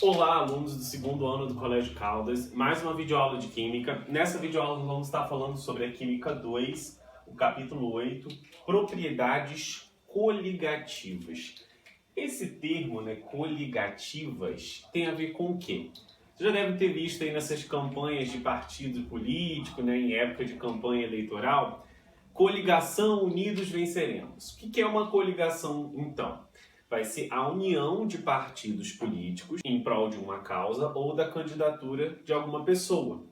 Olá, alunos do segundo ano do Colégio Caldas, mais uma videoaula de Química. Nessa videoaula vamos estar falando sobre a Química 2, o capítulo 8, propriedades coligativas. Esse termo, coligativas, tem a ver com o quê? Você já deve ter visto aí nessas campanhas de partido político, em época de campanha eleitoral, coligação, unidos venceremos. O que é uma coligação, então? Vai ser a união de partidos políticos em prol de uma causa ou da candidatura de alguma pessoa.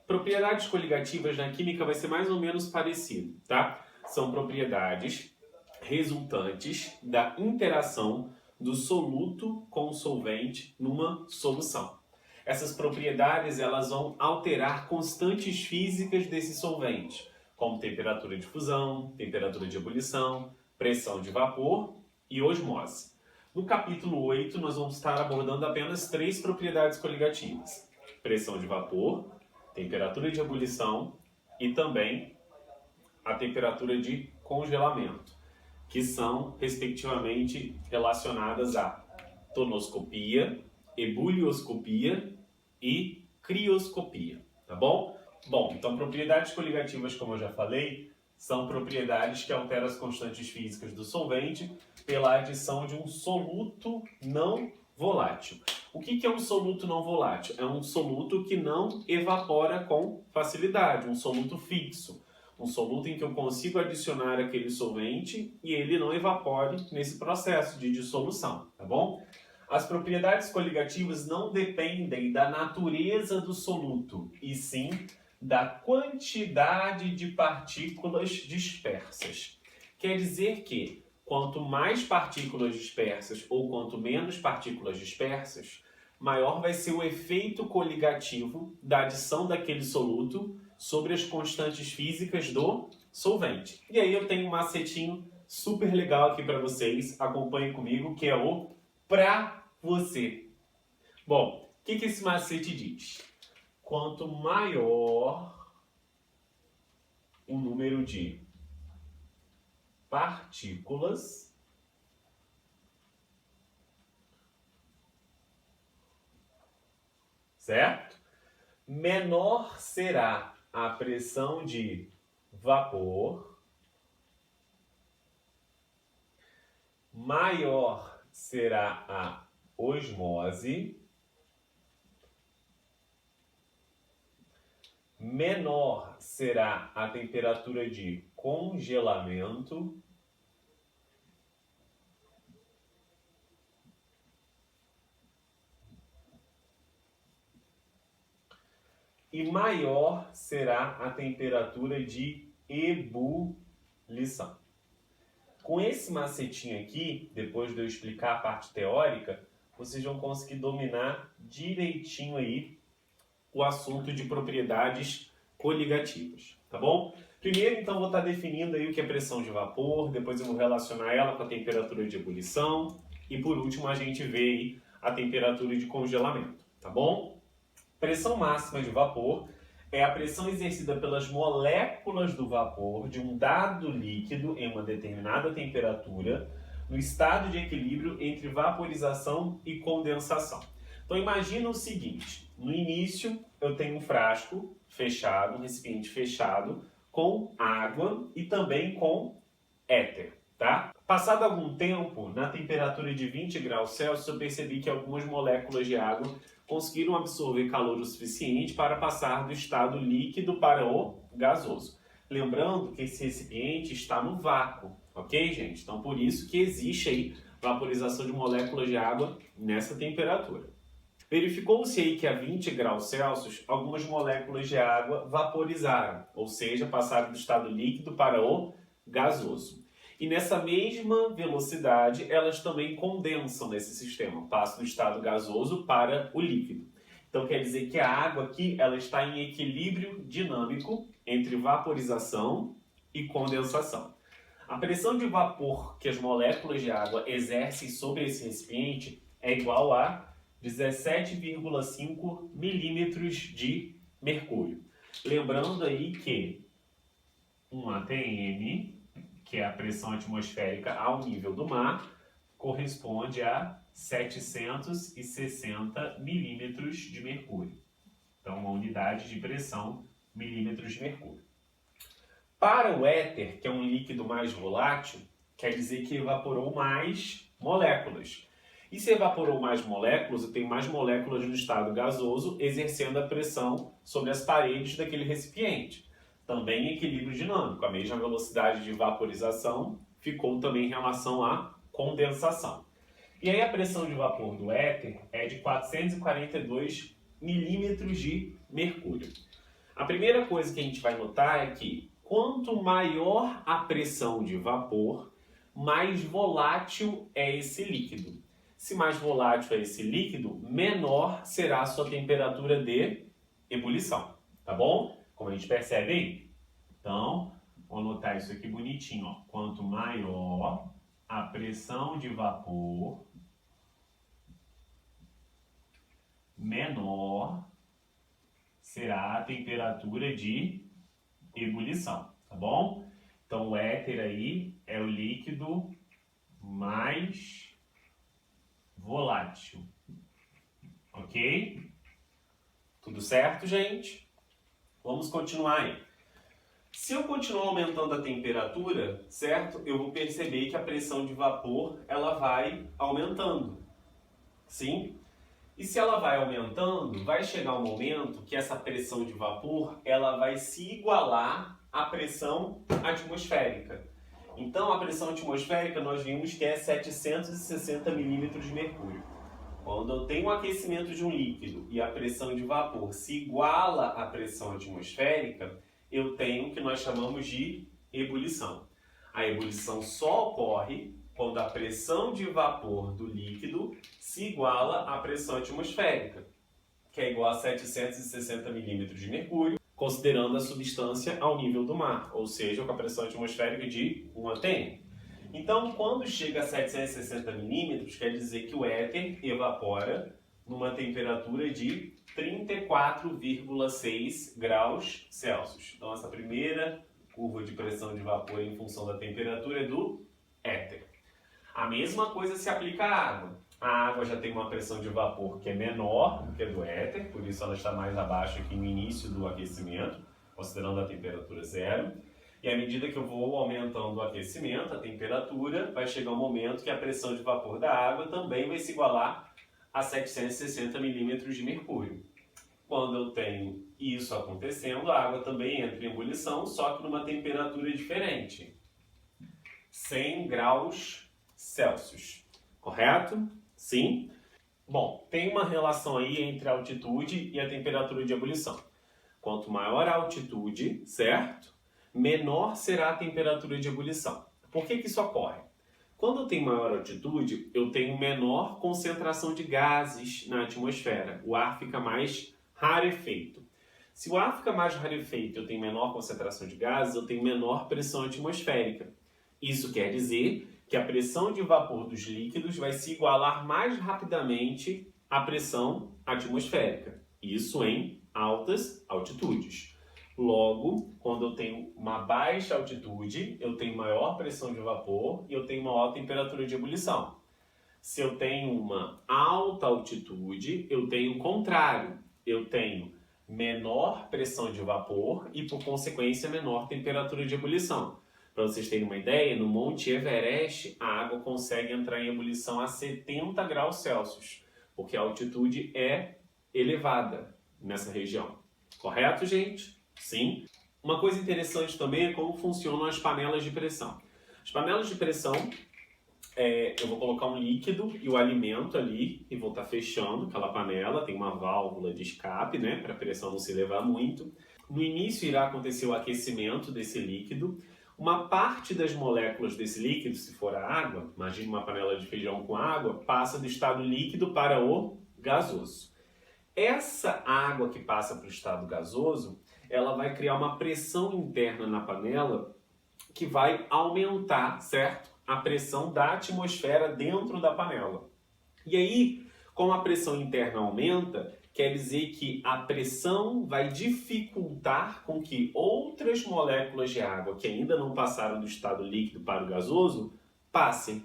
Propriedades coligativas na química vai ser mais ou menos parecido, tá? São propriedades resultantes da interação do soluto com o solvente numa solução. Essas propriedades elas vão alterar constantes físicas desse solvente, como temperatura de fusão, temperatura de ebulição, pressão de vapor e osmose. No capítulo 8, nós vamos estar abordando apenas 3 propriedades coligativas: pressão de vapor, temperatura de ebulição e também a temperatura de congelamento, que são, respectivamente, relacionadas a tonoscopia, ebulioscopia e crioscopia, tá bom? Bom, então propriedades coligativas, como eu já falei, são propriedades que alteram as constantes físicas do solvente pela adição de um soluto não volátil. O que é um soluto não volátil? É um soluto que não evapora com facilidade, um soluto fixo. Um soluto em que eu consigo adicionar aquele solvente e ele não evapore nesse processo de dissolução, tá bom? As propriedades coligativas não dependem da natureza do soluto, e sim da quantidade de partículas dispersas. Quer dizer que, quanto mais partículas dispersas ou quanto menos partículas dispersas, maior vai ser o efeito coligativo da adição daquele soluto sobre as constantes físicas do solvente. E aí eu tenho um macetinho super legal aqui para vocês, acompanhem comigo, que é o pra você. Bom, o que esse macete diz? Quanto maior o número de partículas, certo? Menor será a pressão de vapor, maior será a osmose, menor será a temperatura de congelamento e maior será a temperatura de ebulição. Com esse macetinho aqui, depois de eu explicar a parte teórica, vocês vão conseguir dominar direitinho aí o assunto de propriedades coligativas, tá bom? Primeiro, então, vou estar definindo aí o que é pressão de vapor, depois eu vou relacionar ela com a temperatura de ebulição e, por último, a gente vê aí a temperatura de congelamento, tá bom? Pressão máxima de vapor é a pressão exercida pelas moléculas do vapor de um dado líquido em uma determinada temperatura no estado de equilíbrio entre vaporização e condensação. Então imagina o seguinte, no início eu tenho um frasco fechado, um recipiente fechado, com água e também com éter, tá? Passado algum tempo, na temperatura de 20 graus Celsius, eu percebi que algumas moléculas de água conseguiram absorver calor o suficiente para passar do estado líquido para o gasoso. Lembrando que esse recipiente está no vácuo, ok, gente? Então por isso que existe aí vaporização de moléculas de água nessa temperatura. Verificou-se aí que a 20 graus Celsius, algumas moléculas de água vaporizaram, ou seja, passaram do estado líquido para o gasoso. E nessa mesma velocidade, elas também condensam nesse sistema, passam do estado gasoso para o líquido. Então quer dizer que a água aqui ela está em equilíbrio dinâmico entre vaporização e condensação. A pressão de vapor que as moléculas de água exercem sobre esse recipiente é igual a 17,5 milímetros de mercúrio. Lembrando aí que um atm, que é a pressão atmosférica ao nível do mar, corresponde a 760 milímetros de mercúrio. Então, uma unidade de pressão, milímetros de mercúrio. Para o éter, que é um líquido mais volátil, quer dizer que evaporou mais moléculas. E se evaporou mais moléculas, eu tenho mais moléculas no estado gasoso exercendo a pressão sobre as paredes daquele recipiente. Também equilíbrio dinâmico, a mesma velocidade de vaporização ficou também em relação à condensação. E aí a pressão de vapor do éter é de 442 milímetros de mercúrio. A primeira coisa que a gente vai notar é que quanto maior a pressão de vapor, mais volátil é esse líquido. Se mais volátil é esse líquido, menor será a sua temperatura de ebulição, tá bom? Como a gente percebe aí. Então, vou anotar isso aqui bonitinho, ó. Quanto maior a pressão de vapor, menor será a temperatura de ebulição, tá bom? Então, o éter aí é o líquido mais volátil, ok? Tudo certo, gente? Vamos continuar aí. Se eu continuar aumentando a temperatura, certo? Eu vou perceber que a pressão de vapor, ela vai aumentando, sim? E se ela vai aumentando, vai chegar um momento que essa pressão de vapor, ela vai se igualar à pressão atmosférica. Então, a pressão atmosférica, nós vimos que é 760 milímetros de mercúrio. Quando eu tenho o aquecimento de um líquido e a pressão de vapor se iguala à pressão atmosférica, eu tenho o que nós chamamos de ebulição. A ebulição só ocorre quando a pressão de vapor do líquido se iguala à pressão atmosférica, que é igual a 760 milímetros de mercúrio, considerando a substância ao nível do mar, ou seja, com a pressão atmosférica de 1 atm. Então, quando chega a 760 milímetros, quer dizer que o éter evapora numa temperatura de 34,6 graus Celsius. Então, essa primeira curva de pressão de vapor em função da temperatura é do éter. A mesma coisa se aplica à água. A água já tem uma pressão de vapor que é menor do que a do éter, por isso ela está mais abaixo aqui no início do aquecimento, considerando a temperatura zero. E à medida que eu vou aumentando o aquecimento, a temperatura, vai chegar um momento que a pressão de vapor da água também vai se igualar a 760 milímetros de mercúrio. Quando eu tenho isso acontecendo, a água também entra em ebulição, só que numa temperatura diferente. 100 graus Celsius. Correto? Sim? Bom, tem uma relação aí entre a altitude e a temperatura de ebulição. Quanto maior a altitude, certo? Menor será a temperatura de ebulição. Por que isso ocorre? Quando eu tenho maior altitude, eu tenho menor concentração de gases na atmosfera. O ar fica mais rarefeito. Se o ar fica mais rarefeito e eu tenho menor concentração de gases, eu tenho menor pressão atmosférica. Isso quer dizer que a pressão de vapor dos líquidos vai se igualar mais rapidamente à pressão atmosférica. Isso em altas altitudes. Logo, quando eu tenho uma baixa altitude, eu tenho maior pressão de vapor e eu tenho maior temperatura de ebulição. Se eu tenho uma alta altitude, eu tenho o contrário. Eu tenho menor pressão de vapor e, por consequência, menor temperatura de ebulição. Para vocês terem uma ideia, no Monte Everest, a água consegue entrar em ebulição a 70 graus Celsius, porque a altitude é elevada nessa região. Correto, gente? Sim. Uma coisa interessante também é como funcionam as panelas de pressão. As panelas de pressão, eu vou colocar um líquido e o alimento ali e vou estar fechando aquela panela. Tem uma válvula de escape, né, para a pressão não se elevar muito. No início irá acontecer o aquecimento desse líquido. Uma parte das moléculas desse líquido, se for a água, imagine uma panela de feijão com água, passa do estado líquido para o gasoso. Essa água que passa para o estado gasoso, ela vai criar uma pressão interna na panela que vai aumentar, certo? A pressão da atmosfera dentro da panela. E aí, como a pressão interna aumenta, quer dizer que a pressão vai dificultar com que outras moléculas de água que ainda não passaram do estado líquido para o gasoso passem.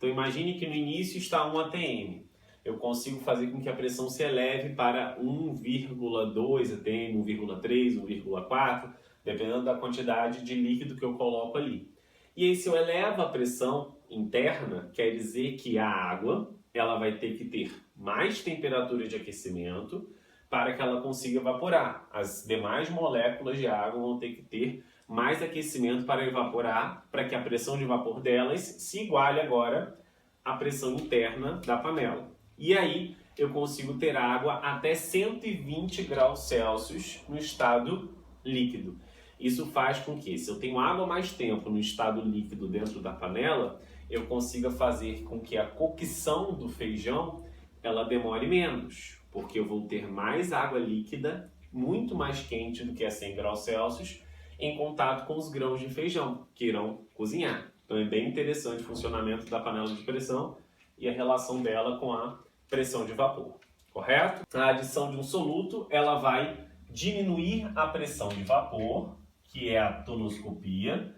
Então imagine que no início está 1 atm. Eu consigo fazer com que a pressão se eleve para 1,2 atm, 1,3, 1,4, dependendo da quantidade de líquido que eu coloco ali. E aí, se eu elevo a pressão interna, quer dizer que a água ela vai ter que ter mais temperatura de aquecimento para que ela consiga evaporar. As demais moléculas de água vão ter que ter mais aquecimento para evaporar, para que a pressão de vapor delas se iguale agora à pressão interna da panela. E aí eu consigo ter água até 120 graus Celsius no estado líquido. Isso faz com que, se eu tenho água mais tempo no estado líquido dentro da panela, eu consiga fazer com que a cocção do feijão ela demore menos, porque eu vou ter mais água líquida, muito mais quente do que a 100 graus Celsius, em contato com os grãos de feijão que irão cozinhar. Então é bem interessante o funcionamento da panela de pressão e a relação dela com a pressão de vapor, correto? A adição de um soluto ela vai diminuir a pressão de vapor, que é a tonoscopia,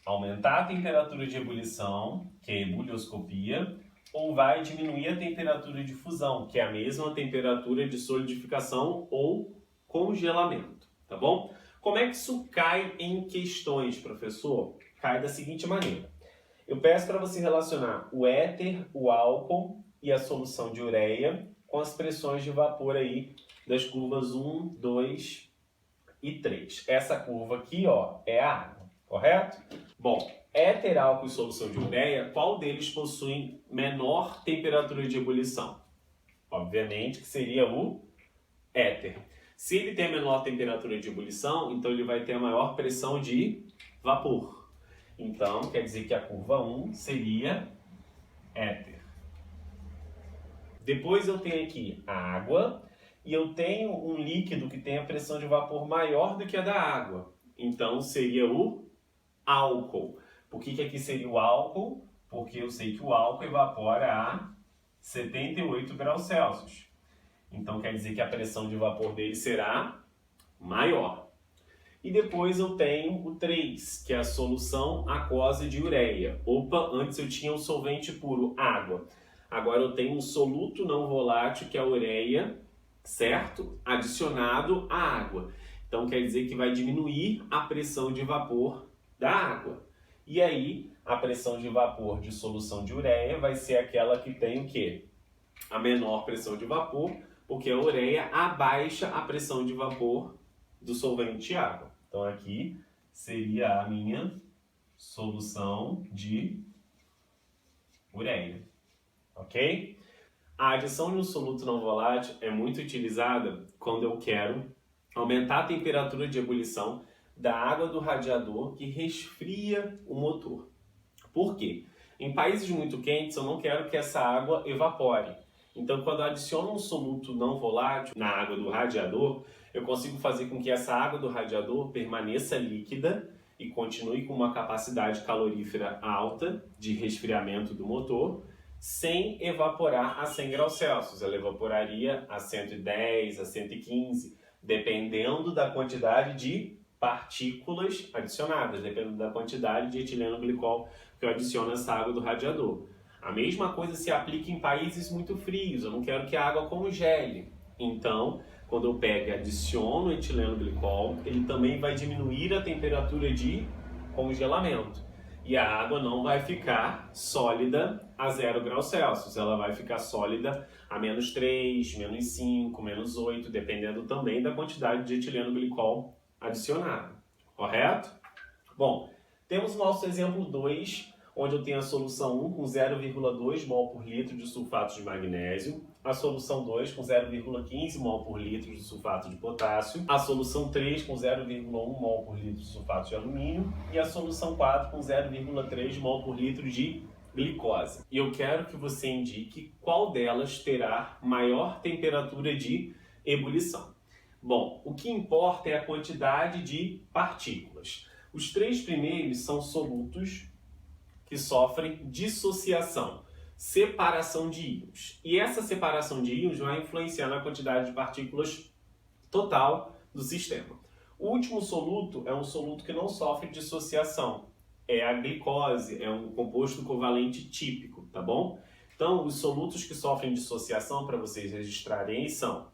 aumentar a temperatura de ebulição, que é a ebullioscopia, ou vai diminuir a temperatura de fusão, que é a mesma temperatura de solidificação ou congelamento, tá bom? Como é que isso cai em questões, professor? Cai da seguinte maneira. Eu peço para você relacionar o éter, o álcool e a solução de ureia com as pressões de vapor aí das curvas 1, 2 e 3. Essa curva aqui, ó, é a água, correto? Bom, éter, álcool e solução de ureia, qual deles possui menor temperatura de ebulição? Obviamente que seria o éter. Se ele tem a menor temperatura de ebulição, então ele vai ter a maior pressão de vapor. Então, quer dizer que a curva 1 seria éter. Depois eu tenho aqui a água e eu tenho um líquido que tem a pressão de vapor maior do que a da água. Então, seria o álcool. Por que aqui seria o álcool? Porque eu sei que o álcool evapora a 78 graus Celsius. Então, quer dizer que a pressão de vapor dele será maior. E depois eu tenho o 3, que é a solução aquosa de ureia. Opa, antes eu tinha um solvente puro, água. Agora eu tenho um soluto não volátil, que é a ureia, certo? Adicionado à água. Então, quer dizer que vai diminuir a pressão de vapor da água. E aí, a pressão de vapor de solução de ureia vai ser aquela que tem o quê? A menor pressão de vapor, porque a ureia abaixa a pressão de vapor do solvente água. Então aqui seria a minha solução de ureia, ok? A adição de um soluto não volátil é muito utilizada quando eu quero aumentar a temperatura de ebulição da água do radiador que resfria o motor. Por quê? Em países muito quentes eu não quero que essa água evapore. Então, quando eu adiciono um soluto não volátil na água do radiador, eu consigo fazer com que essa água do radiador permaneça líquida e continue com uma capacidade calorífera alta de resfriamento do motor, sem evaporar a 100 graus Celsius. Ela evaporaria a 110, a 115, dependendo da quantidade de partículas adicionadas, dependendo da quantidade de etileno glicol que eu adiciono nessa água do radiador. A mesma coisa se aplica em países muito frios, eu não quero que a água congele. Então, quando eu pego e adiciono etileno glicol, ele também vai diminuir a temperatura de congelamento. E a água não vai ficar sólida a 0 graus Celsius, ela vai ficar sólida a menos 3, menos 5, menos 8, dependendo também da quantidade de etileno glicol adicionado. Correto? Bom, temos o nosso exemplo 2, onde eu tenho a solução 1 com 0,2 mol por litro de sulfato de magnésio, a solução 2 com 0,15 mol por litro de sulfato de potássio, a solução 3 com 0,1 mol por litro de sulfato de alumínio e a solução 4 com 0,3 mol por litro de glicose. E eu quero que você indique qual delas terá maior temperatura de ebulição. Bom, o que importa é a quantidade de partículas. Os 3 primeiros são solutos que sofrem dissociação, separação de íons. E essa separação de íons vai influenciar na quantidade de partículas total do sistema. O último soluto é um soluto que não sofre dissociação. É a glicose, é um composto covalente típico. tá bom? Então, os solutos que sofrem dissociação, para vocês registrarem aí, são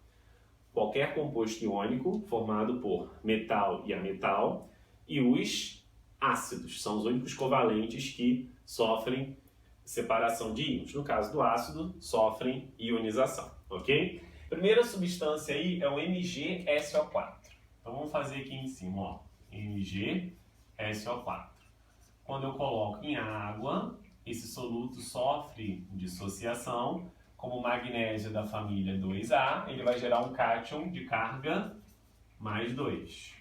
qualquer composto iônico formado por metal e ametal, e os ácidos, são os únicos covalentes que sofrem separação de íons. No caso do ácido, sofrem ionização, ok? Primeira substância aí é o MgSO4. Então vamos fazer aqui em cima, ó, MgSO4. Quando eu coloco em água, esse soluto sofre dissociação. Como o magnésio da família 2A, ele vai gerar um cátion de carga mais 2.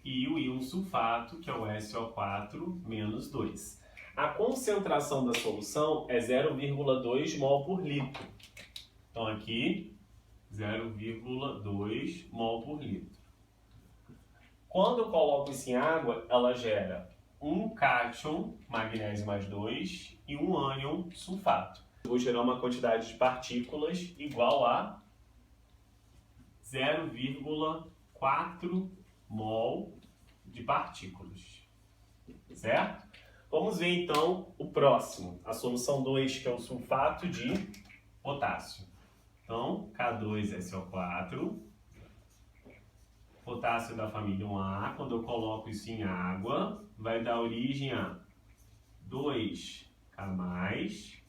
E o íon sulfato, que é o SO4 menos 2. A concentração da solução é 0,2 mol por litro. Então aqui, 0,2 mol por litro. Quando eu coloco isso em água, ela gera um cátion, magnésio mais 2, e um ânion, sulfato. Eu vou gerar uma quantidade de partículas igual a 0,4 mol de partículas. Certo? Vamos ver então o próximo, a solução 2, que é o sulfato de potássio. Então, K2SO4, potássio da família 1A, quando eu coloco isso em água, vai dar origem a 2K+,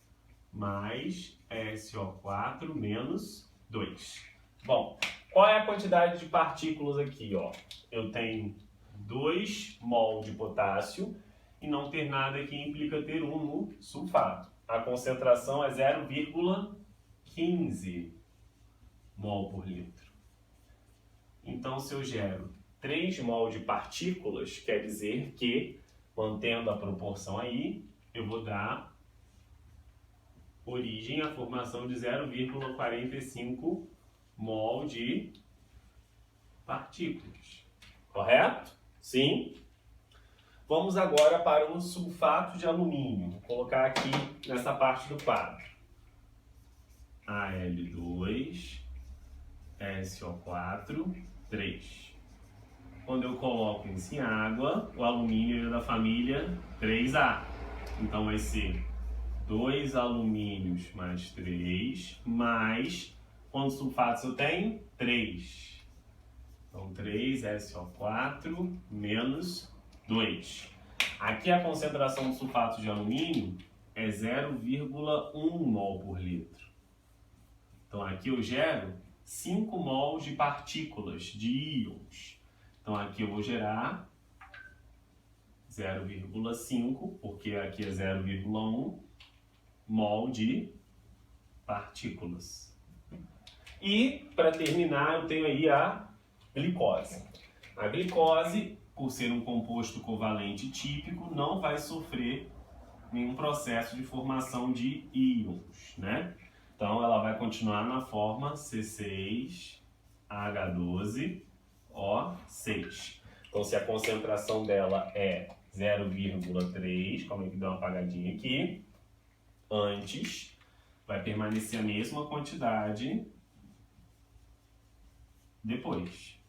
mais SO4 menos 2. Bom, qual é a quantidade de partículas aqui, ó? Eu tenho 2 mol de potássio e não ter nada aqui implica ter 1 no sulfato. A concentração é 0,15 mol por litro. Então, se eu gero 3 mol de partículas, quer dizer que, mantendo a proporção aí, eu vou dar origem à formação de 0,45 mol de partículas. Correto? Sim. Vamos agora para o sulfato de alumínio. Vou colocar aqui nessa parte do quadro. Al2, SO4, 3. Quando eu coloco isso em água, o alumínio é da família 3A. Então vai ser 2 alumínios mais 3, mais, quantos sulfatos eu tenho? 3. Então 3 SO4 menos 2. Aqui a concentração do sulfato de alumínio é 0,1 mol por litro. Então aqui eu gero 5 mols de partículas, de íons. Então aqui eu vou gerar 0,5, porque aqui é 0,1 mol de partículas. E, para terminar, eu tenho aí a glicose. A glicose, por ser um composto covalente típico, não vai sofrer nenhum processo de formação de íons, né? Então, ela vai continuar na forma C6H12O6. Então, se a concentração dela é 0,3, como é que deu uma apagadinha aqui, antes, vai permanecer a mesma quantidade depois.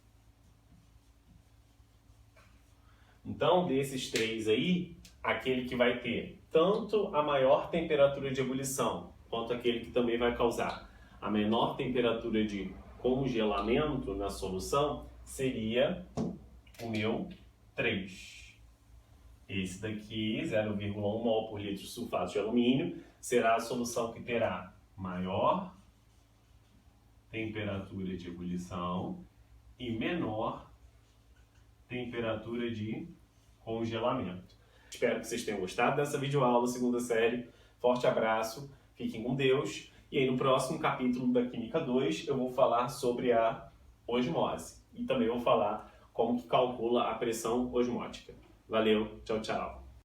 Então, desses três aí, aquele que vai ter tanto a maior temperatura de ebulição, quanto aquele que também vai causar a menor temperatura de congelamento na solução, seria o meu 3. Esse daqui, 0,1 mol por litro de sulfato de alumínio, será a solução que terá maior temperatura de ebulição e menor temperatura de congelamento. Espero que vocês tenham gostado dessa videoaula, segunda série. Forte abraço, fiquem com Deus. E aí no próximo capítulo da Química 2 eu vou falar sobre a osmose. E também vou falar como que calcula a pressão osmótica. Valeu, tchau, tchau.